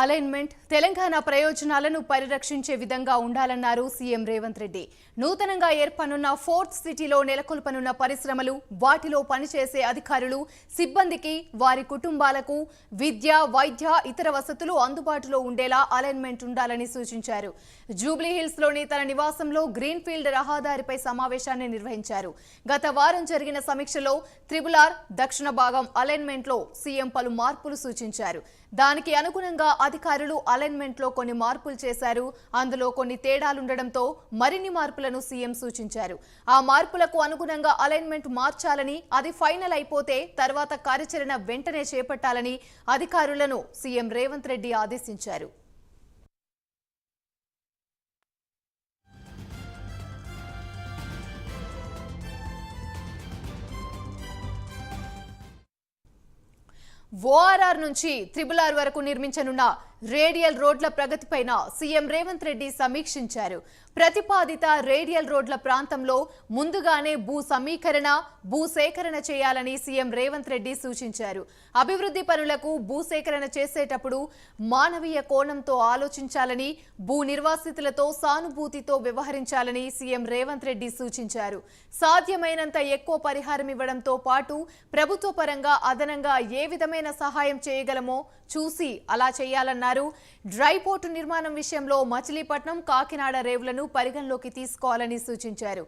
Alignment Telangana ప్రయోజనాలను పరిరక్షించే విధంగా ఉండాలన్నారు సీఎం రేవంత్ రెడ్డి. నూతనంగా ఏర్పనున్న ఫోర్త్ సిటీలో నెలకొల్పనున్న పరిశ్రమలు, వాటిలో పనిచేసే అధికారులు, సిబ్బందికి, వారి కుటుంబాలకు విద్య, వైద్య, ఇతర వసతులు అందుబాటులో ఉండేలా అలైన్మెంట్ ఉండాలని సూచించారు. జూబ్లీహిల్స్లోని తన నివాసంలో గ్రీన్ఫీల్డ్ రహదారిపై సమావేశాన్ని నిర్వహించారు. గత వారం జరిగిన సమీక్షలో త్రిబుల్-ఆర్ దక్షిణ భాగం అలైన్మెంట్లో సీఎం పలు మార్పులు సూచించారు. దానికి అనుగుణంగా అధికారులు అలైన్మెంట్ లో కొన్ని మార్పులు చేశారు. అందులో కొన్ని తేడాలుండడంతో మరిన్ని మార్పులను సీఎం సూచించారు. ఆ మార్పులకు అనుగుణంగా అలైన్మెంట్ మార్చాలని, అది ఫైనల్ అయిపోతే తర్వాత కార్యాచరణ వెంటనే చేపట్టాలని అధికారులను సీఎం రేవంత్ రెడ్డి ఆదేశించారు. ఓఆర్ఆర్ నుంచి త్రిబుల్-ఆర్ వరకు నిర్మించనున్న రేడియల్ రోడ్ల ప్రగతిపైన సీఎం రేవంత్ రెడ్డి సమీక్షించారు. ప్రతిపాదిత రేడియల్ రోడ్ల ప్రాంతంలో ముందుగానే భూ సమీకరణ, భూసేకరణ చేయాలని సీఎం రేవంత్ రెడ్డి సూచించారు. అభివృద్ధి పనులకు భూసేకరణ చేసేటప్పుడు మానవీయ కోణంతో ఆలోచించాలని, భూ నిర్వాసితులతో సానుభూతితో వ్యవహరించాలని సీఎం రేవంత్ రెడ్డి సూచించారు. సాధ్యమైనంత ఎక్కువ పరిహారం ఇవ్వడంతో పాటు ప్రభుత్వ పరంగా అదనంగా ఏ విధమైన సహాయం చేయగలమో చూసి అలా చేయాలన్నారు. డ్రై పోర్టు నిర్మాణం విషయంలో మచిలీపట్నం, కాకినాడ రేవులను పరిగణలోకి తీసుకోవాలని సూచించారు.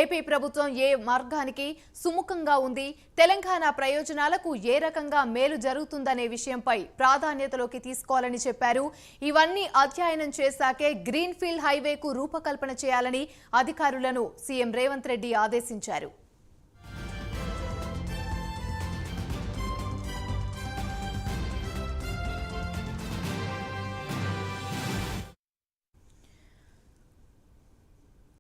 ఏపీ ప్రభుత్వం ఏ మార్గానికి సుముఖంగా ఉంది, తెలంగాణ ప్రయోజనాలకు ఏ రకంగా మేలు జరుగుతుందనే విషయంపై ప్రాధాన్యతలోకి తీసుకోవాలని చెప్పారు. ఇవన్నీ అధ్యయనం చేశాకే గ్రీన్ఫీల్డ్ హైవేకు రూపకల్పన చేయాలని అధికారులను సీఎం రేవంత్ రెడ్డి ఆదేశించారు.